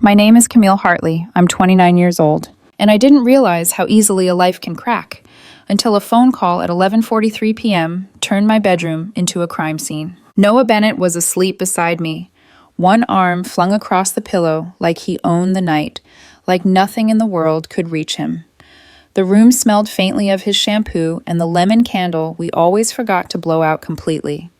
My name is Camille Hartley. I'm 29 years old, and I didn't realize how easily a life can crack until a phone call at 11:43 p.m. turned my bedroom into a crime scene. Noah Bennett was asleep beside me, one arm flung across the pillow like he owned the night, like nothing in the world could reach him. The room smelled faintly of his shampoo and the lemon candle we always forgot to blow out completely.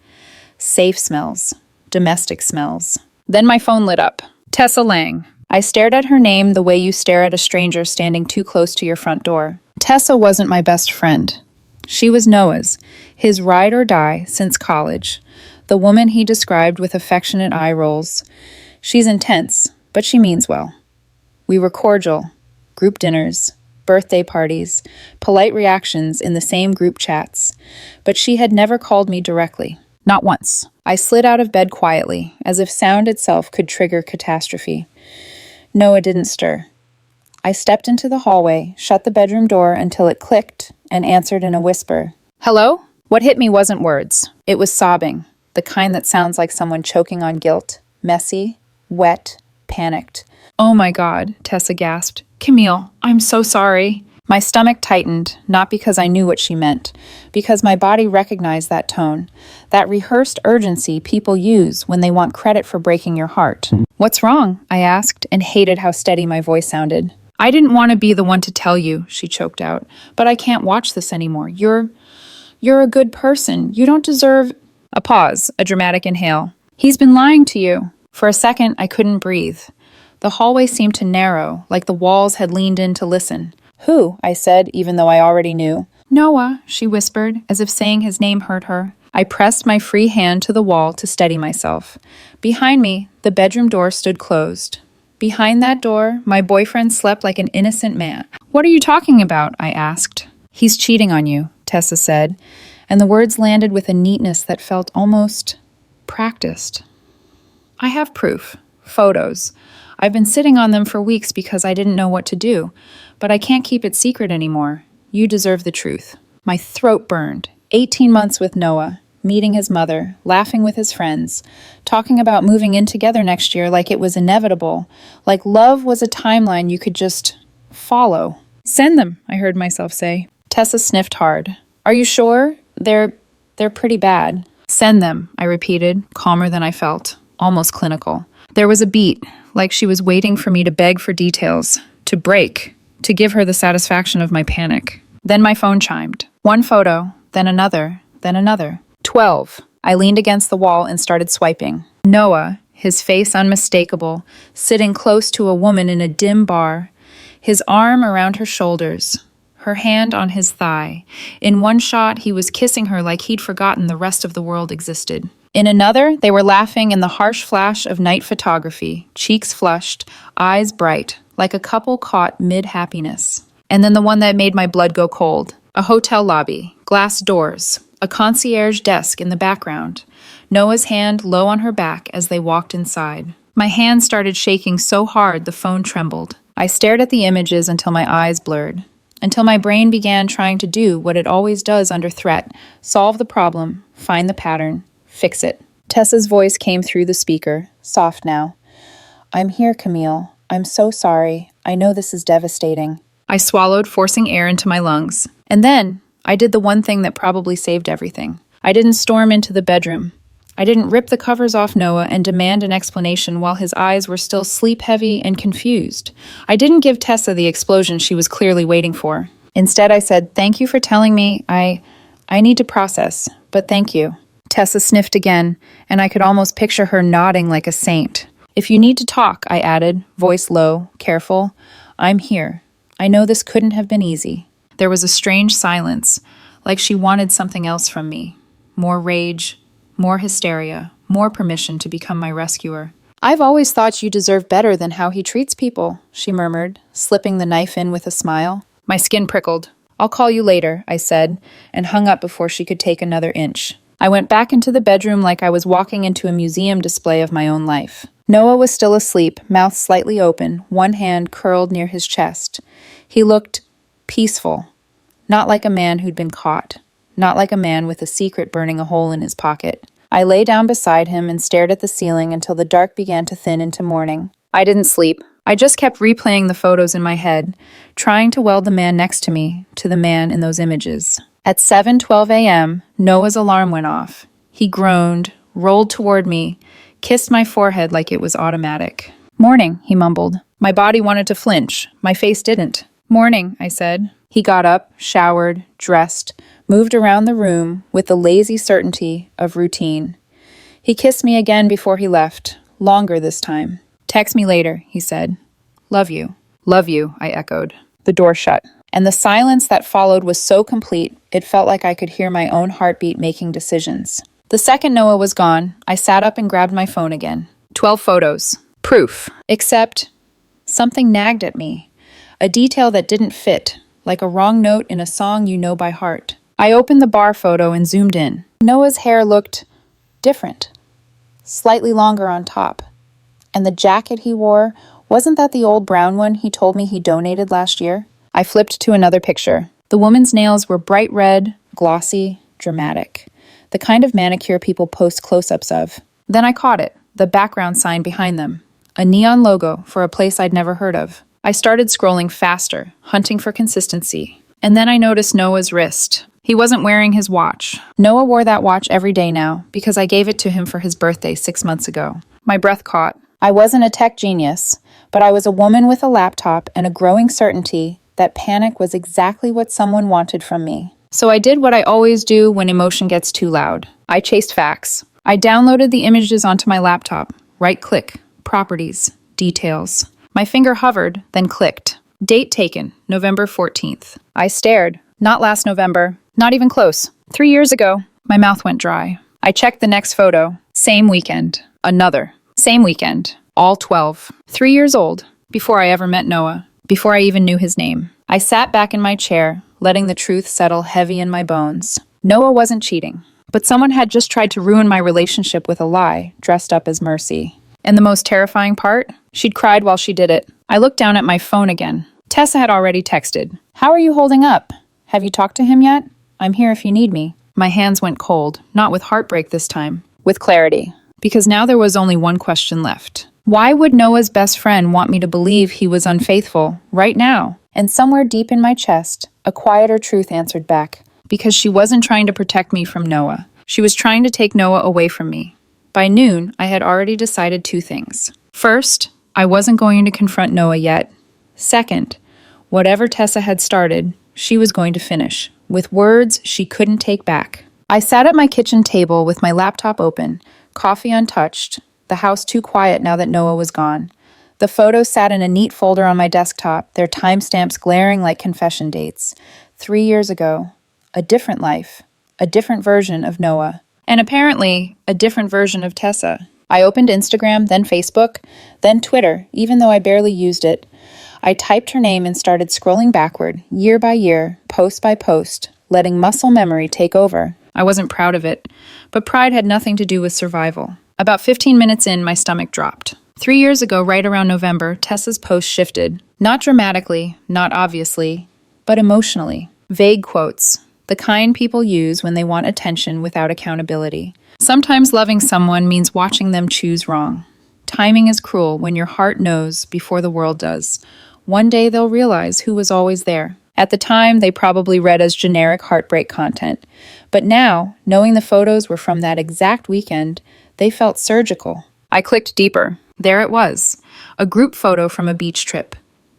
Safe smells, domestic smells. Then my phone lit up. Tessa Lang. I stared at her name the way you stare at a stranger standing too close to your front door. Tessa wasn't my best friend. She was Noah's, his ride or die since college, the woman he described with affectionate eye rolls. She's intense, but she means well. We were cordial, group dinners, birthday parties, polite reactions in the same group chats, but she had never called me directly. Not once. I slid out of bed quietly, as if sound itself could trigger catastrophe. Noah didn't stir. I stepped into the hallway, shut the bedroom door until it clicked, and answered in a whisper. Hello? What hit me wasn't words. It was sobbing, the kind that sounds like someone choking on guilt. Messy, wet, panicked. Oh my God, Tessa gasped. Camille, I'm so sorry. My stomach tightened, not because I knew what she meant, because my body recognized that tone, that rehearsed urgency people use when they want credit for breaking your heart. What's wrong? I asked, and hated how steady my voice sounded. I didn't want to be the one to tell you, she choked out, but I can't watch this anymore. You're a good person. You don't deserve... A pause, a dramatic inhale. He's been lying to you. For a second, I couldn't breathe. The hallway seemed to narrow, like the walls had leaned in to listen. Who? I said, even though I already knew. Noah, she whispered, as if saying his name hurt her. I pressed my free hand to the wall to steady myself. Behind me, the bedroom door stood closed. Behind that door, my boyfriend slept like an innocent man. What are you talking about? I asked. He's cheating on you, Tessa said, and the words landed with a neatness that felt almost practiced. I have proof. Photos. I've been sitting on them for weeks because I didn't know what to do, but I can't keep it secret anymore. You deserve the truth. My throat burned. 18 months with Noah, meeting his mother, laughing with his friends, talking about moving in together next year like it was inevitable, like love was a timeline you could just follow. Send them, I heard myself say. Tessa sniffed hard. Are you sure? They're pretty bad. Send them, I repeated, calmer than I felt, almost clinical. There was a beat, like she was waiting for me to beg for details, to break, to give her the satisfaction of my panic. Then my phone chimed. One photo, then another, then another. 12. I leaned against the wall and started swiping. Noah, his face unmistakable, sitting close to a woman in a dim bar, his arm around her shoulders, her hand on his thigh. In one shot, he was kissing her like he'd forgotten the rest of the world existed. In another, they were laughing in the harsh flash of night photography, cheeks flushed, eyes bright, like a couple caught mid-happiness. And then the one that made my blood go cold. A hotel lobby, glass doors, a concierge desk in the background, Noah's hand low on her back as they walked inside. My hand started shaking so hard the phone trembled. I stared at the images until my eyes blurred, until my brain began trying to do what it always does under threat, solve the problem, find the pattern, fix it. Tessa's voice came through the speaker, soft now. I'm here, Camille. I'm so sorry. I know this is devastating. I swallowed, forcing air into my lungs. And then, I did the one thing that probably saved everything. I didn't storm into the bedroom. I didn't rip the covers off Noah and demand an explanation while his eyes were still sleep-heavy and confused. I didn't give Tessa the explosion she was clearly waiting for. Instead, I said, thank you for telling me. I need to process, but thank you. Tessa sniffed again, and I could almost picture her nodding like a saint. If you need to talk, I added, voice low, careful, I'm here. I know this couldn't have been easy. There was a strange silence, like she wanted something else from me. More rage, more hysteria, more permission to become my rescuer. I've always thought you deserve better than how he treats people, she murmured, slipping the knife in with a smile. My skin prickled. I'll call you later, I said, and hung up before she could take another inch. I went back into the bedroom like I was walking into a museum display of my own life. Noah was still asleep, mouth slightly open, one hand curled near his chest. He looked peaceful, not like a man who'd been caught, not like a man with a secret burning a hole in his pocket. I lay down beside him and stared at the ceiling until the dark began to thin into morning. I didn't sleep, I just kept replaying the photos in my head, trying to weld the man next to me to the man in those images. At 7:12 a.m., Noah's alarm went off. He groaned, rolled toward me, kissed my forehead like it was automatic. "Morning," he mumbled. My body wanted to flinch. My face didn't. "Morning," I said. He got up, showered, dressed, moved around the room with the lazy certainty of routine. He kissed me again before he left, longer this time. "Text me later," he said. "Love you." "Love you," I echoed. The door shut, and the silence that followed was so complete, it felt like I could hear my own heartbeat making decisions. The second Noah was gone, I sat up and grabbed my phone again. 12 photos. Proof. Except something nagged at me. A detail that didn't fit, like a wrong note in a song you know by heart. I opened the bar photo and zoomed in. Noah's hair looked different, slightly longer on top. And the jacket he wore, wasn't that the old brown one he told me he donated last year? I flipped to another picture. The woman's nails were bright red, glossy, dramatic. The kind of manicure people post close-ups of. Then I caught it, the background sign behind them. A neon logo for a place I'd never heard of. I started scrolling faster, hunting for consistency. And then I noticed Noah's wrist. He wasn't wearing his watch. Noah wore that watch every day now, because I gave it to him for his birthday 6 months ago. My breath caught. I wasn't a tech genius, but I was a woman with a laptop and a growing certainty that panic was exactly what someone wanted from me. So I did what I always do when emotion gets too loud. I chased facts. I downloaded the images onto my laptop. Right-click, properties, details. My finger hovered, then clicked. Date taken, November 14th. I stared. Not last November. Not even close. 3 years ago. My mouth went dry. I checked the next photo. Same weekend. Another. Same weekend. All 12. 3 years old. Before I ever met Noah. Before I even knew his name. I sat back in my chair, letting the truth settle heavy in my bones. Noah wasn't cheating. But someone had just tried to ruin my relationship with a lie, dressed up as mercy. And the most terrifying part? She'd cried while she did it. I looked down at my phone again. Tessa had already texted. "How are you holding up? Have you talked to him yet? I'm here if you need me." My hands went cold, not with heartbreak this time, with clarity. Because now there was only one question left. Why would Noah's best friend want me to believe he was unfaithful right now? And somewhere deep in my chest, a quieter truth answered back. Because she wasn't trying to protect me from Noah. She was trying to take Noah away from me. By noon, I had already decided 2 things. First, I wasn't going to confront Noah yet. Second, whatever Tessa had started, she was going to finish, with words she couldn't take back. I sat at my kitchen table with my laptop open, coffee untouched, the house too quiet now that Noah was gone. The photos sat in a neat folder on my desktop, their timestamps glaring like confession dates. 3 years ago. A different life. A different version of Noah. And apparently, a different version of Tessa. I opened Instagram, then Facebook, then Twitter, even though I barely used it. I typed her name and started scrolling backward, year by year, post by post, letting muscle memory take over. I wasn't proud of it, but pride had nothing to do with survival. About 15 minutes in, my stomach dropped. 3 years ago, right around November, Tessa's post shifted. Not dramatically, not obviously, but emotionally. Vague quotes. The kind people use when they want attention without accountability. Sometimes loving someone means watching them choose wrong. Timing is cruel when your heart knows before the world does. One day they'll realize who was always there. At the time, they probably read as generic heartbreak content. But now, knowing the photos were from that exact weekend, they felt surgical. I clicked deeper. There it was. A group photo from a beach trip.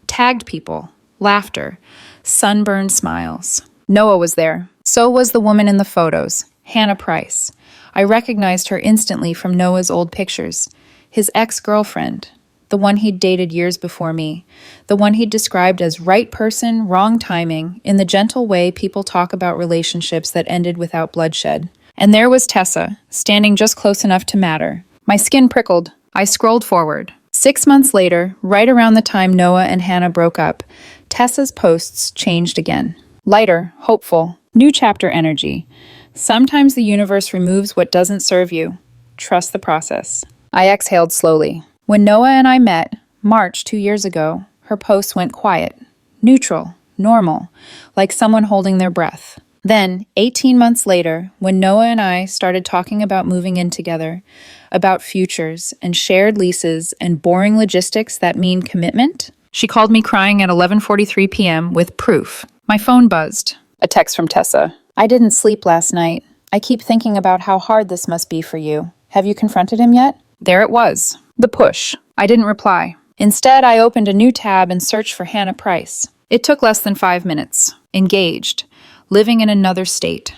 Tagged people. Laughter. Sunburned smiles. Noah was there. So was the woman in the photos, Hannah Price. I recognized her instantly from Noah's old pictures. His ex-girlfriend, the one he'd dated years before me, the one he'd described as right person, wrong timing, in the gentle way people talk about relationships that ended without bloodshed. And there was Tessa, standing just close enough to matter. My skin prickled. I scrolled forward. 6 months later, right around the time Noah and Hannah broke up, Tessa's posts changed again. Lighter, hopeful, new chapter energy. Sometimes the universe removes what doesn't serve you. Trust the process. I exhaled slowly. When Noah and I met, March 2 years ago, her posts went quiet, neutral, normal, like someone holding their breath. Then, 18 months later, when Noah and I started talking about moving in together, about futures and shared leases and boring logistics that mean commitment, she called me crying at 11:43 p.m. with proof. My phone buzzed. A text from Tessa. I didn't sleep last night. I keep thinking about how hard this must be for you. Have you confronted him yet? There it was. The push. I didn't reply. Instead, I opened a new tab and searched for Hannah Price. It took less than 5 minutes. Engaged. Living in another state.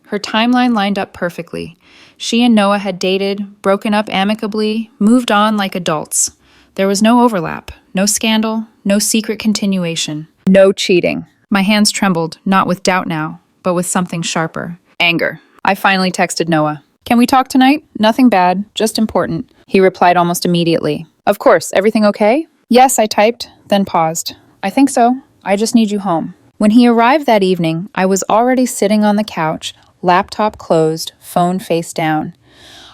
Her timeline lined up perfectly. She and Noah had dated, broken up amicably, moved on like adults. There was no overlap, no scandal, no secret continuation, no cheating. My hands trembled, not with doubt now, but with something sharper. Anger. I finally texted Noah. Can we talk tonight? Nothing bad, just important. He replied almost immediately. Of course, everything okay? Yes, I typed, then paused. I think so. I just need you home. When he arrived that evening, I was already sitting on the couch, laptop closed, phone face down.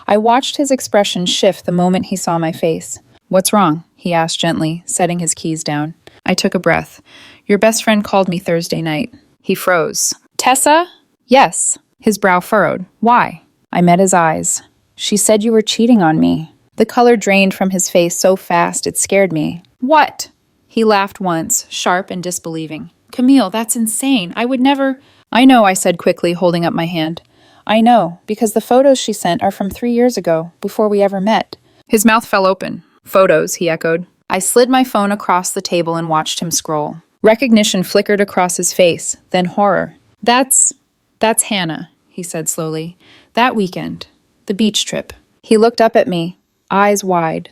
I watched his expression shift the moment he saw my face. What's wrong? He asked gently, setting his keys down. I took a breath. Your best friend called me Thursday night. He froze. Tessa? Yes. His brow furrowed. Why? I met his eyes. She said you were cheating on me. The color drained from his face so fast it scared me. What? He laughed once, sharp and disbelieving. Camille, that's insane. I would never... I know, I said quickly, holding up my hand. I know, because the photos she sent are from 3 years ago, before we ever met. His mouth fell open. Photos, he echoed. I slid my phone across the table and watched him scroll. Recognition flickered across his face, then horror. That's Hannah, he said slowly. That weekend. The beach trip. He looked up at me, eyes wide.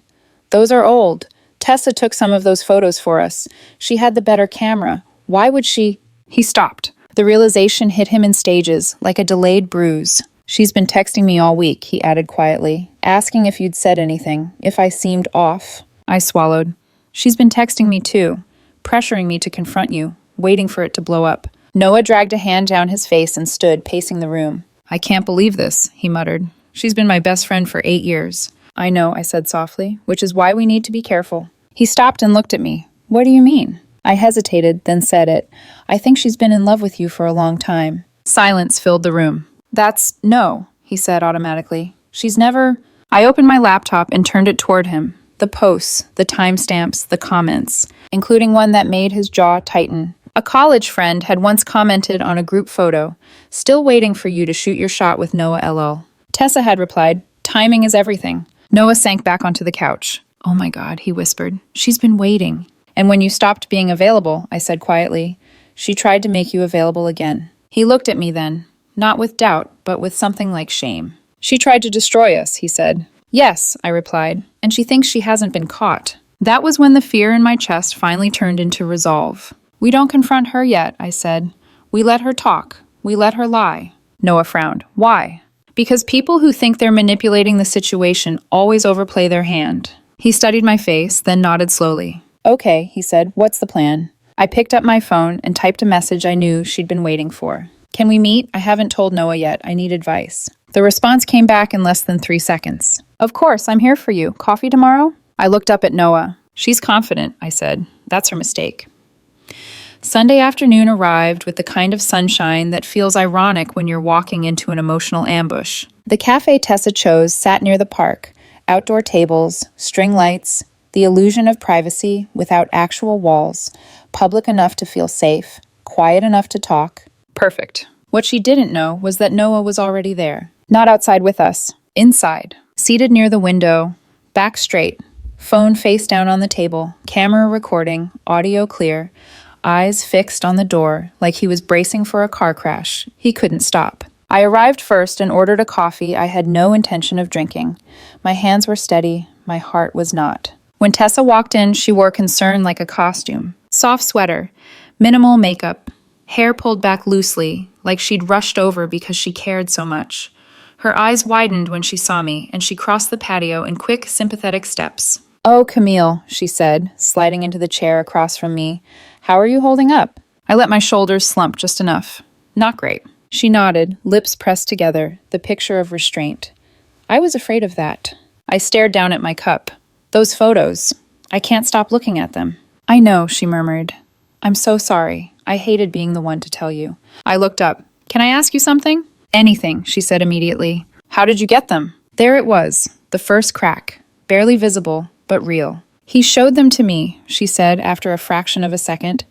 Those are old. Tessa took some of those photos for us. She had the better camera. Why would she... He stopped. The realization hit him in stages, like a delayed bruise. She's been texting me all week, he added quietly, asking if you'd said anything, if I seemed off. I swallowed. She's been texting me too, pressuring me to confront you, waiting for it to blow up. Noah dragged a hand down his face and stood, pacing the room. I can't believe this, he muttered. She's been my best friend for 8 years. I know, I said softly, which is why we need to be careful. He stopped and looked at me. What do you mean? I hesitated, then said it. I think she's been in love with you for a long time. Silence filled the room. No, he said automatically. She's never... I opened my laptop and turned it toward him. The posts, the timestamps, the comments, including one that made his jaw tighten. A college friend had once commented on a group photo, still waiting for you to shoot your shot with Noah LL. Tessa had replied, timing is everything. Noah sank back onto the couch. Oh my God, he whispered. She's been waiting. And when you stopped being available, I said quietly, she tried to make you available again. He looked at me then, not with doubt, but with something like shame. She tried to destroy us, he said. Yes, I replied, and she thinks she hasn't been caught. That was when the fear in my chest finally turned into resolve. We don't confront her yet, I said. We let her talk. We let her lie. Noah frowned. Why? Because people who think they're manipulating the situation always overplay their hand. He studied my face, then nodded slowly. Okay, he said, what's the plan? I picked up my phone and typed a message I knew she'd been waiting for. Can we meet? I haven't told Noah yet. I need advice. The response came back in less than 3 seconds. Of course, I'm here for you. Coffee tomorrow? I looked up at Noah. She's confident, I said. That's her mistake. Sunday afternoon arrived with the kind of sunshine that feels ironic when you're walking into an emotional ambush. The cafe Tessa chose sat near the park. Outdoor tables, string lights, the illusion of privacy without actual walls, public enough to feel safe, quiet enough to talk. Perfect. What she didn't know was that Noah was already there. Not outside with us. Inside. Seated near the window, back straight, phone face down on the table, camera recording, audio clear, eyes fixed on the door like he was bracing for a car crash. He couldn't stop. I arrived first and ordered a coffee I had no intention of drinking. My hands were steady, my heart was not. When Tessa walked in, she wore concern like a costume. Soft sweater, minimal makeup, hair pulled back loosely, like she'd rushed over because she cared so much. Her eyes widened when she saw me, and she crossed the patio in quick, sympathetic steps. Oh, Camille, she said, sliding into the chair across from me. How are you holding up? I let my shoulders slump just enough. Not great. She nodded, lips pressed together, the picture of restraint. I was afraid of that. I stared down at my cup. Those photos. I can't stop looking at them. I know, she murmured. I'm so sorry. I hated being the one to tell you. I looked up. Can I ask you something? Anything, she said immediately. How did you get them? There it was, the first crack, barely visible, but real. He showed them to me, she said after a fraction of a second.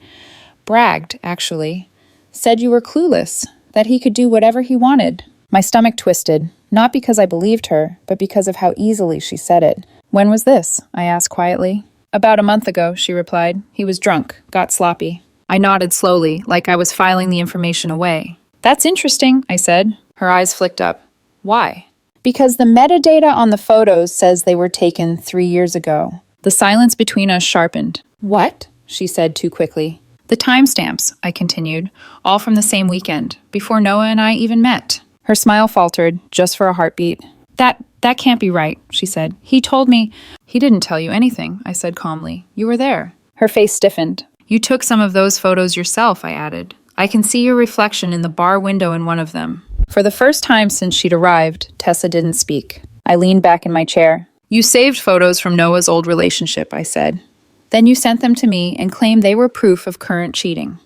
Bragged, actually. Said you were clueless, that he could do whatever he wanted. My stomach twisted, not because I believed her, but because of how easily she said it. When was this? I asked quietly. About a month ago, she replied. He was drunk, got sloppy. I nodded slowly, like I was filing the information away. That's interesting, I said. Her eyes flicked up. Why? Because the metadata on the photos says they were taken 3 years ago. The silence between us sharpened. What? She said too quickly. The timestamps, I continued, all from the same weekend, before Noah and I even met. Her smile faltered, just for a heartbeat. That can't be right, she said. He told me. He didn't tell you anything, I said calmly. You were there. Her face stiffened. You took some of those photos yourself, I added. I can see your reflection in the bar window in one of them. For the first time since she'd arrived, Tessa didn't speak. I leaned back in my chair. You saved photos from Noah's old relationship, I said. Then you sent them to me and claimed they were proof of current cheating.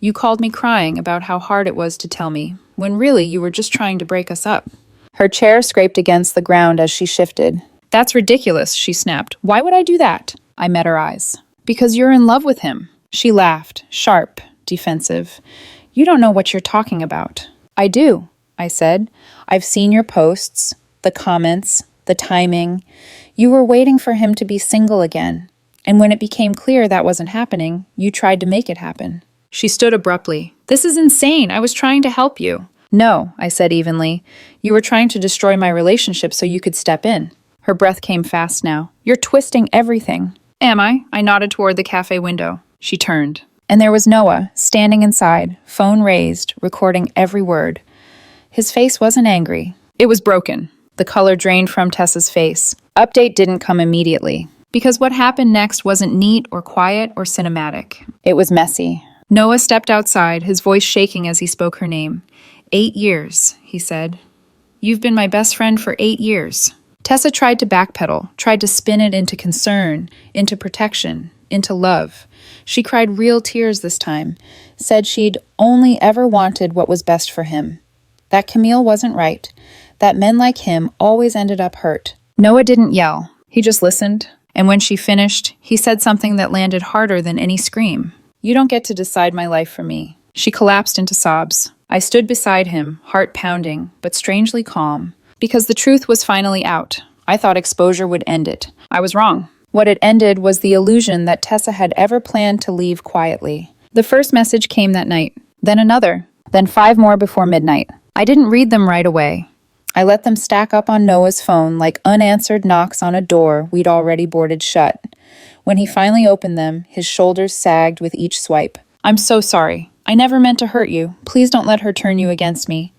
You called me crying about how hard it was to tell me, when really you were just trying to break us up. Her chair scraped against the ground as she shifted. That's ridiculous, she snapped. Why would I do that? I met her eyes. Because you're in love with him. She laughed, sharp, defensive. You don't know what you're talking about. I do, I said. I've seen your posts, the comments, the timing. You were waiting for him to be single again. And when it became clear that wasn't happening, you tried to make it happen. She stood abruptly. This is insane. I was trying to help you. No, I said evenly. You were trying to destroy my relationship so you could step in. Her breath came fast now. You're twisting everything. Am I? I nodded toward the cafe window. She turned. And there was Noah, standing inside, phone raised, recording every word. His face wasn't angry. It was broken. The color drained from Tessa's face. Update didn't come immediately. Because what happened next wasn't neat or quiet or cinematic. It was messy. Noah stepped outside, his voice shaking as he spoke her name. 8 years, he said. You've been my best friend for 8 years. Tessa tried to backpedal, tried to spin it into concern, into protection, into love. She cried real tears this time, said she'd only ever wanted what was best for him. That Camille wasn't right, that men like him always ended up hurt. Noah didn't yell. He just listened, and when she finished, he said something that landed harder than any scream. You don't get to decide my life for me. She collapsed into sobs. I stood beside him, heart pounding, but strangely calm. Because the truth was finally out. I thought exposure would end it. I was wrong. What it ended was the illusion that Tessa had ever planned to leave quietly. The first message came that night, then another, then 5 more before midnight. I didn't read them right away. I let them stack up on Noah's phone like unanswered knocks on a door we'd already boarded shut. When he finally opened them, his shoulders sagged with each swipe. I'm so sorry. I never meant to hurt you. Please don't let her turn you against me.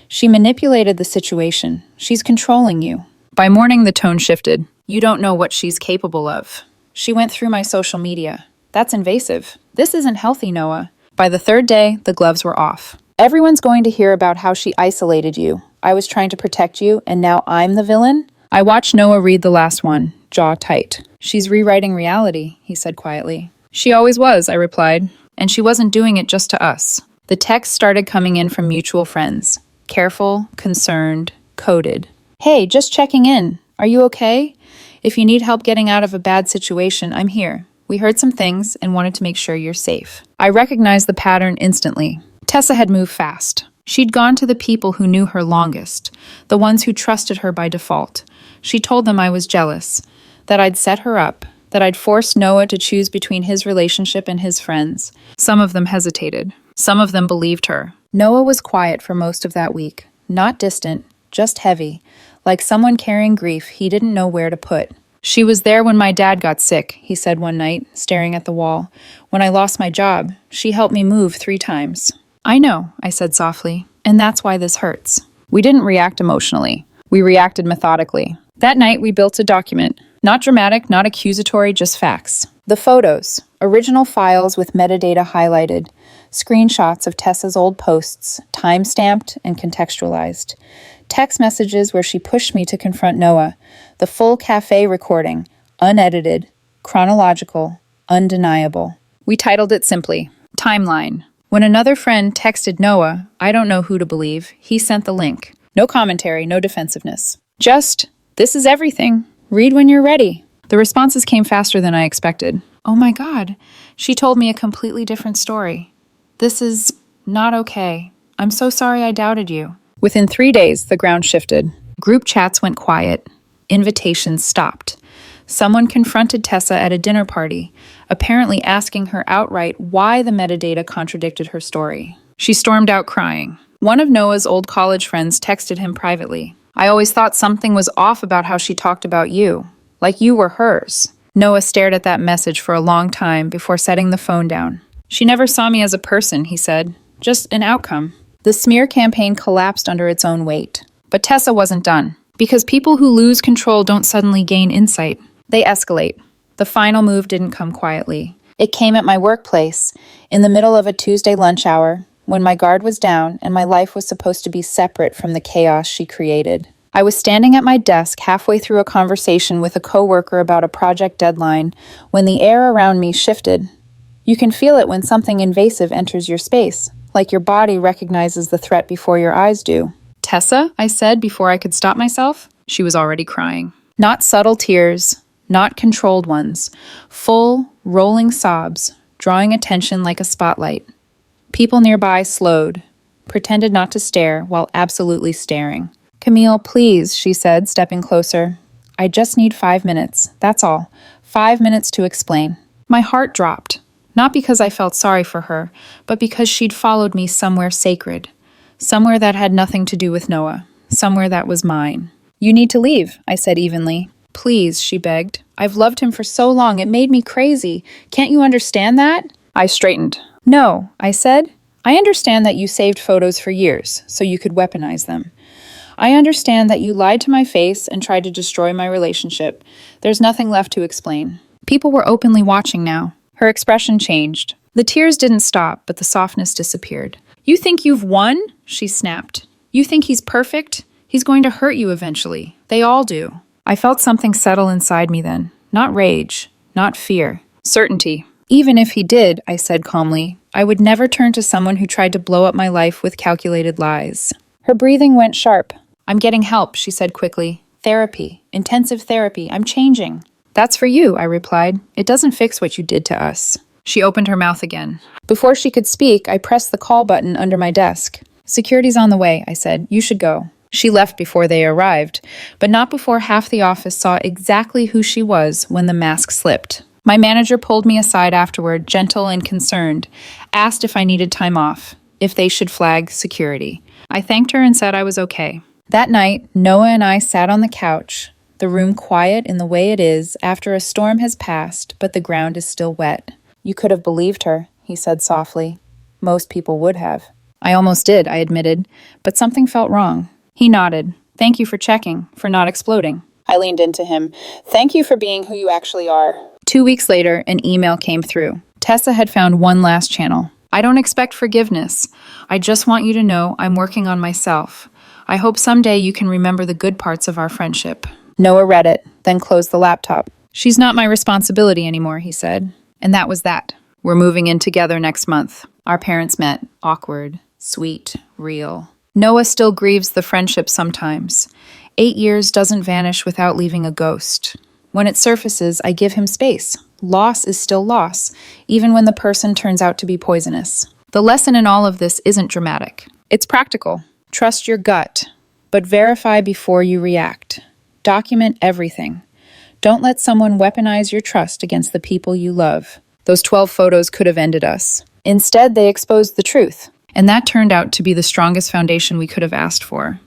She manipulated the situation. She's controlling you. By morning, the tone shifted. You don't know what she's capable of. She went through my social media. That's invasive. This isn't healthy, Noah. By the 3rd day, the gloves were off. Everyone's going to hear about how she isolated you. I was trying to protect you, and now I'm the villain? I watched Noah read the last one, jaw tight. She's rewriting reality, he said quietly. She always was, I replied. And she wasn't doing it just to us. The texts started coming in from mutual friends. Careful, concerned, coded. Hey, just checking in. Are you okay? If you need help getting out of a bad situation, I'm here. We heard some things and wanted to make sure you're safe. I recognized the pattern instantly. Tessa had moved fast. She'd gone to the people who knew her longest, the ones who trusted her by default. She told them I was jealous, that I'd set her up, that I'd forced Noah to choose between his relationship and his friends. Some of them hesitated. Some of them believed her. Noah was quiet for most of that week. Not distant, just heavy, like someone carrying grief he didn't know where to put. She was there when my dad got sick, he said one night, staring at the wall. When I lost my job, she helped me move 3 times. I know, I said softly, and that's why this hurts. We didn't react emotionally. We reacted methodically. That night, we built a document. Not dramatic, not accusatory, just facts. The photos, original files with metadata highlighted, screenshots of Tessa's old posts, time-stamped and contextualized. Text messages where she pushed me to confront Noah. The full cafe recording, unedited, chronological, undeniable. We titled it simply, Timeline. When another friend texted Noah, "I don't know who to believe," he sent the link. No commentary, no defensiveness. Just, "This is everything. Read when you're ready." The responses came faster than I expected. "Oh my God, she told me a completely different story. This is not okay. I'm so sorry I doubted you." Within 3 days, the ground shifted. Group chats went quiet. Invitations stopped. Someone confronted Tessa at a dinner party, apparently asking her outright why the metadata contradicted her story. She stormed out crying. One of Noah's old college friends texted him privately. "I always thought something was off about how she talked about you, like you were hers." Noah stared at that message for a long time before setting the phone down. "She never saw me as a person," he said. "Just an outcome." The smear campaign collapsed under its own weight. But Tessa wasn't done. Because people who lose control don't suddenly gain insight. They escalate. The final move didn't come quietly. It came at my workplace, in the middle of a Tuesday lunch hour, when my guard was down and my life was supposed to be separate from the chaos she created. I was standing at my desk halfway through a conversation with a coworker about a project deadline when the air around me shifted. You can feel it when something invasive enters your space, like your body recognizes the threat before your eyes do. "Tessa," I said before I could stop myself. She was already crying. Not subtle tears, not controlled ones. Full, rolling sobs, drawing attention like a spotlight. People nearby slowed, pretended not to stare while absolutely staring. "Camille, please," she said, stepping closer. "I just need 5 minutes, that's all. 5 minutes to explain." My heart dropped, not because I felt sorry for her, but because she'd followed me somewhere sacred. Somewhere that had nothing to do with Noah. Somewhere that was mine. "You need to leave," I said evenly. "Please," she begged. "I've loved him for so long, it made me crazy. Can't you understand that?" I straightened. "No," I said. "I understand that you saved photos for years, so you could weaponize them. I understand that you lied to my face and tried to destroy my relationship. There's nothing left to explain." People were openly watching now. Her expression changed. The tears didn't stop, but the softness disappeared. "You think you've won?" she snapped. "You think he's perfect? He's going to hurt you eventually. They all do." I felt something settle inside me then. Not rage, not fear. Certainty. "Even if he did," I said calmly, "I would never turn to someone who tried to blow up my life with calculated lies." Her breathing went sharp. "I'm getting help," she said quickly. "Therapy. Intensive therapy. I'm changing." "That's for you," I replied. "It doesn't fix what you did to us." She opened her mouth again. Before she could speak, I pressed the call button under my desk. "Security's on the way," I said. "You should go." She left before they arrived, but not before half the office saw exactly who she was when the mask slipped. My manager pulled me aside afterward, gentle and concerned, asked if I needed time off, if they should flag security. I thanked her and said I was okay. That night, Noah and I sat on the couch, the room quiet in the way it is after a storm has passed, but the ground is still wet. "You could have believed her," he said softly. "Most people would have." "I almost did," I admitted, but something felt wrong. He nodded. "Thank you for checking, for not exploding." I leaned into him. "Thank you for being who you actually are." 2 weeks later, an email came through. Tessa had found one last channel. "I don't expect forgiveness. I just want you to know I'm working on myself. I hope someday you can remember the good parts of our friendship." Noah read it, then closed the laptop. "She's not my responsibility anymore," he said. And that was that. We're moving in together next month. Our parents met. Awkward, sweet, real. Noah still grieves the friendship sometimes. 8 years doesn't vanish without leaving a ghost. When it surfaces, I give him space. Loss is still loss, even when the person turns out to be poisonous. The lesson in all of this isn't dramatic. It's practical. Trust your gut, but verify before you react. Document everything. Don't let someone weaponize your trust against the people you love. Those 12 photos could have ended us. Instead, they exposed the truth. And that turned out to be the strongest foundation we could have asked for.